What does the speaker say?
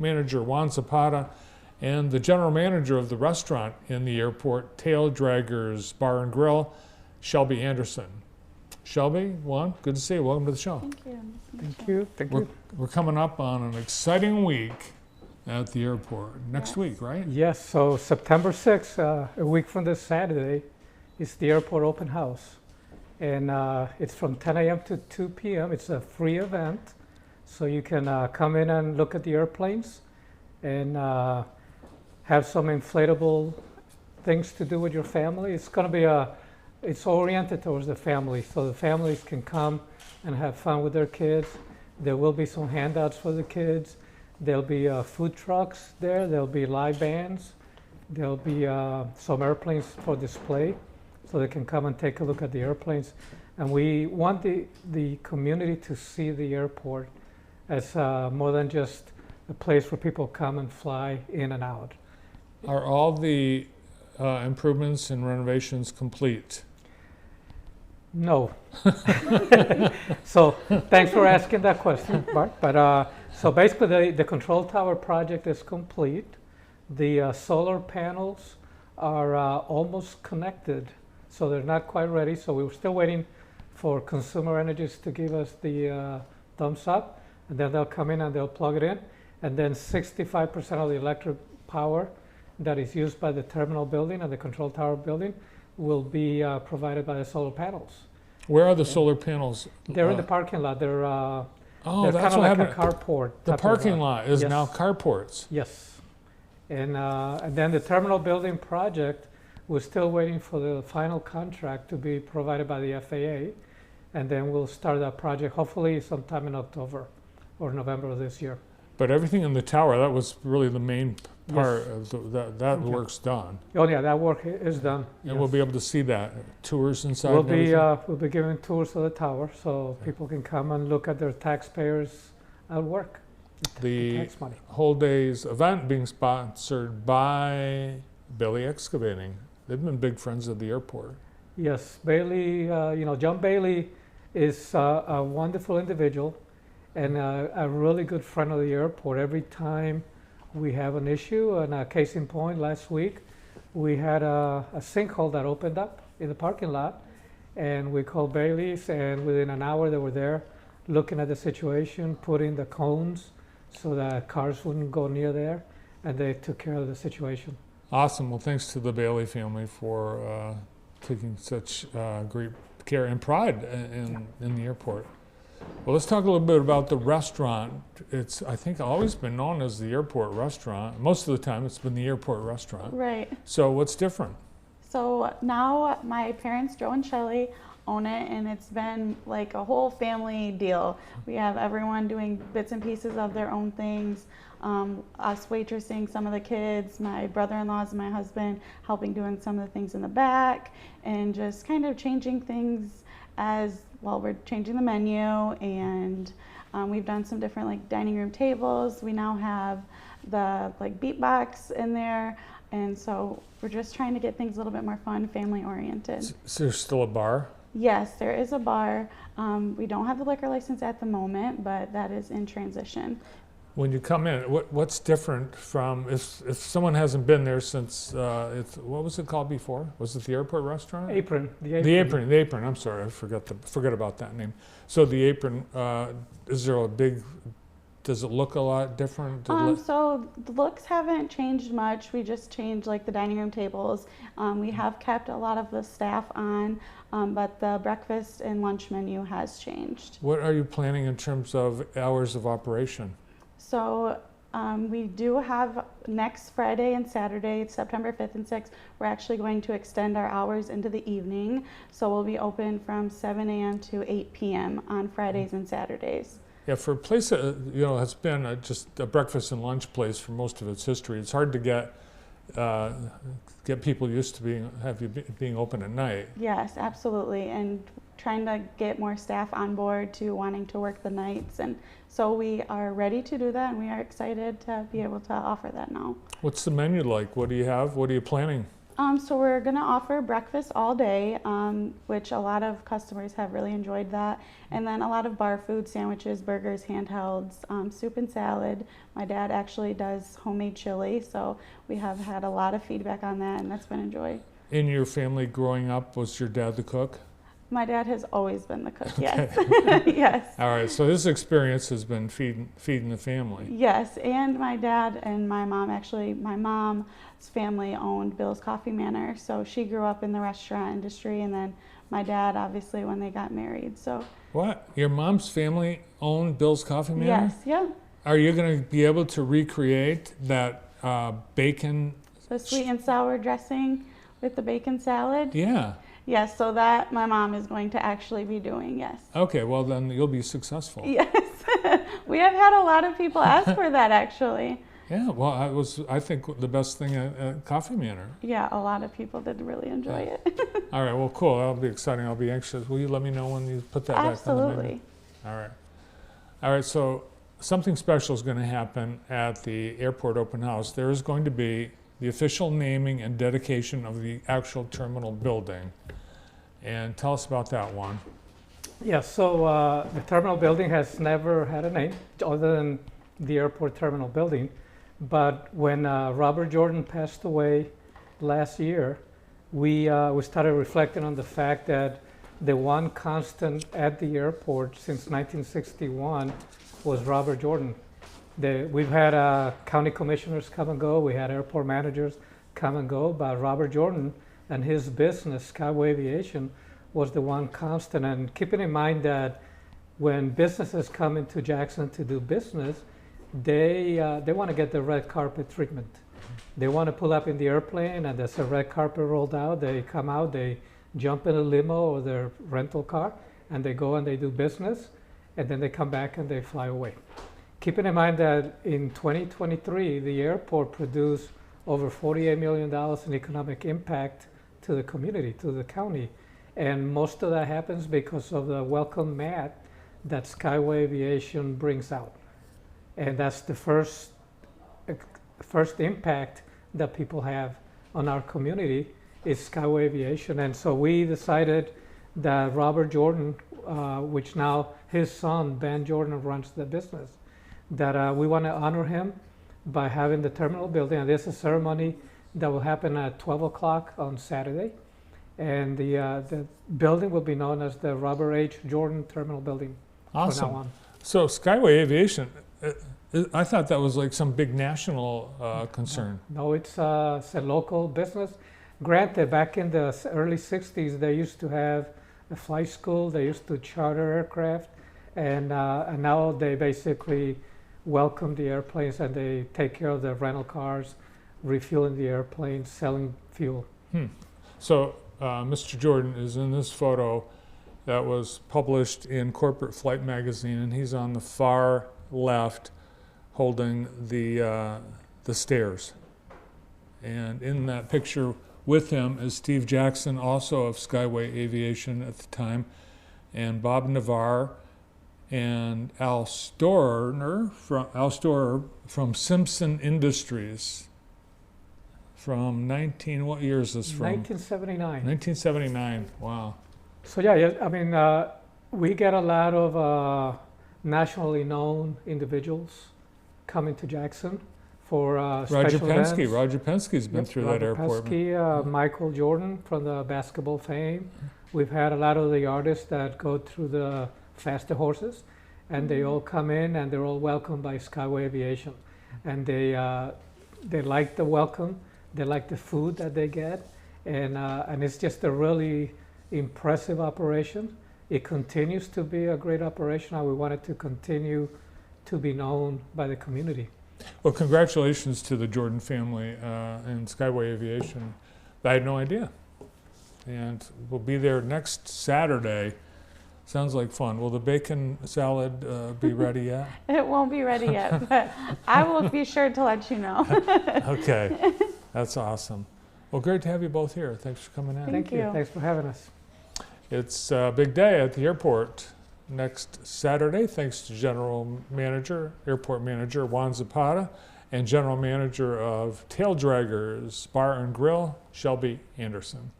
Manager Juan Zapata, and the General Manager of the restaurant in the airport, Tail Draggers Bar and Grill, Shelby Anderson. Shelby, Juan, good to see you. Welcome to the show. Thank you. Thank you. Thank you. We're coming up on an exciting week at the airport. Next week, right? Yes, so September 6th, a week from this Saturday, is the airport open house. And it's from 10 a.m. to 2 p.m. It's a free event. So you can come in and look at the airplanes and have some inflatable things to do with your family. It's going to be it's oriented towards the family. So the families can come and have fun with their kids. There will be some handouts for the kids. There'll be food trucks there. There'll be live bands. There'll be some airplanes for display, so they can come and take a look at the airplanes. And we want the community to see the airport as more than just a place where people come and fly in and out. Are all the improvements and renovations complete? No. So thanks for asking that question, Bart. But so basically the control tower project is complete. The solar panels are almost connected, so they're not quite ready. So we were still waiting for Consumer Energies to give us the thumbs up, and then they'll come in and they'll plug it in. And then 65% of the electric power that is used by the terminal building and the control tower building will be provided by the solar panels. Where are the solar panels? They're in the parking lot. They're Oh, they're that's kind of what like a happened. carport. The type of, parking lot is yes. now carports. Yes. And then the terminal building project, we're still waiting for the final contract to be provided by the FAA. And then we'll start that project hopefully sometime in October or November of this year. But everything in the tower, that was really the main part Yes. of that Okay. work's done. Oh yeah, that work is done. And we'll be able to see that. Tours inside. We'll and be everything? we'll be giving tours of the tower, so people can come and look at their taxpayers at work. The Tax money. whole day's event being sponsored by Bailey Excavating. They've been big friends of the airport. Yes, Bailey. John Bailey is a wonderful individual and a really good friend of the airport. Every time we have an issue, and a case in point, last week we had a sinkhole that opened up in the parking lot, and we called Bailey's, and within an hour they were there looking at the situation, putting the cones so that cars wouldn't go near there, and they took care of the situation. Awesome. Well, thanks to the Bailey family for taking such great care and pride in the airport. Well, let's talk a little bit about the restaurant. It's, I think, always been known as the airport restaurant. Most of the time, it's been the airport restaurant. Right. So what's different? So now my parents, Joe and Shelly, own it, and it's been like a whole family deal. We have everyone doing bits and pieces of their own things. Us waitressing, some of the kids, my brother-in-laws and my husband helping doing some of the things in the back, and just kind of changing things as well. We're changing the menu, and we've done some different like dining room tables. We now have the like beatbox in there, and so we're just trying to get things a little bit more fun, family oriented. So there's still a bar? Yes, there is a bar. We don't have the liquor license at the moment, but that is in transition. When you come in, what's different from if someone hasn't been there since what was it called before? Was it the airport restaurant? Apron. The apron. I'm sorry, I forget about that name. So the apron, is there a big? Does it look a lot different? So the looks haven't changed much. We just changed like the dining room tables. We have kept a lot of the staff on, but the breakfast and lunch menu has changed. What are you planning in terms of hours of operation? So we do have next Friday and Saturday, September 5th and 6th, we're actually going to extend our hours into the evening. So we'll be open from 7 a.m. to 8 p.m. on Fridays and Saturdays. Yeah, for a place that has been just a breakfast and lunch place for most of its history, it's hard to get people used to being open at night. Yes, absolutely, and trying to get more staff on board to wanting to work the nights, and so we are ready to do that, and we are excited to be able to offer that now. What's the menu like? What do you have? What are you planning So we're gonna offer breakfast all day, which a lot of customers have really enjoyed that. And then a lot of bar food, sandwiches, burgers, handhelds, soup and salad. My dad actually does homemade chili, so we have had a lot of feedback on that, and that's been enjoyed. In your family growing up, was your dad the cook? My dad has always been the cook, yes. Yes. All right, so his experience has been feeding the family. Yes, and my dad and my mom, actually, my mom's family owned Bill's Coffee Manor, so she grew up in the restaurant industry, and then my dad, obviously, when they got married, so. What? Your mom's family owned Bill's Coffee Manor? Yes, yeah. Are you going to be able to recreate that bacon? The sweet and sour dressing with the bacon salad? Yeah. Yes, so that my mom is going to actually be doing, yes. Okay, well then you'll be successful. Yes. We have had a lot of people ask for that, actually. Yeah, well, I think the best thing at Coffee Manor. Yeah, a lot of people did really enjoy it. All right, well, cool. That'll be exciting. I'll be anxious. Will you let me know when you put that back on the menu? Absolutely. All right. All right, so something special is going to happen at the airport open house. There is going to be the official naming and dedication of the actual terminal building. And tell us about that one. Yeah, so the terminal building has never had a name other than the airport terminal building. But when Robert Jordan passed away last year, we started reflecting on the fact that the one constant at the airport since 1961 was Robert Jordan. We've had county commissioners come and go, we had airport managers come and go, but Robert Jordan and his business, Skyway Aviation, was the one constant. And keeping in mind that when businesses come into Jackson to do business, they want to get the red carpet treatment. They want to pull up in the airplane and there's a red carpet rolled out. They come out, they jump in a limo or their rental car, and they go and they do business, and then they come back and they fly away. Keeping in mind that in 2023, the airport produced over $48 million in economic impact to the community, to the county. And most of that happens because of the welcome mat that Skyway Aviation brings out. And that's the first impact that people have on our community is Skyway Aviation. And so we decided that Robert Jordan, which now his son, Ben Jordan, runs the business, that we want to honor him by having the terminal building. And there's a ceremony that will happen at 12 o'clock on Saturday. And the building will be known as the Robert H. Jordan Terminal Building from now Awesome. on. So Skyway Aviation, I thought that was like some big national concern. No, it's a local business. Granted, back in the early 60s, they used to have a flight school. They used to charter aircraft. And now they basically welcome the airplanes and they take care of the rental cars, refueling the airplanes, selling fuel. So Mr. Jordan is in this photo that was published in Corporate Flight Magazine, and he's on the far left holding the stairs. And in that picture with him is Steve Jackson, also of Skyway Aviation at the time, and Bob Navarre, and Al Storer from Simpson Industries. From what year is this from? 1979. 1979, wow. So yeah, I mean, we get a lot of nationally known individuals coming to Jackson for Roger special Penske. events. Roger Penske's been Yep, through Roger that airport. Penske, Michael Jordan from the basketball fame. We've had a lot of the artists that go through the Faster Horses, and they all come in and they're all welcomed by Skyway Aviation. And they like the welcome, they like the food that they get, and it's just a really impressive operation. It continues to be a great operation, and we want it to continue to be known by the community. Well, congratulations to the Jordan family and Skyway Aviation. I had no idea. And we'll be there next Saturday. Sounds like fun. Will the bacon salad be ready yet? It won't be ready yet, but I will be sure to let you know. Okay, that's awesome. Well, great to have you both here. Thanks for coming in. Thank you. Thanks for having us. It's a big day at the airport next Saturday, thanks to Airport Manager Juan Zapata, and General Manager of Tail Draggers Bar and Grill, Shelby Anderson.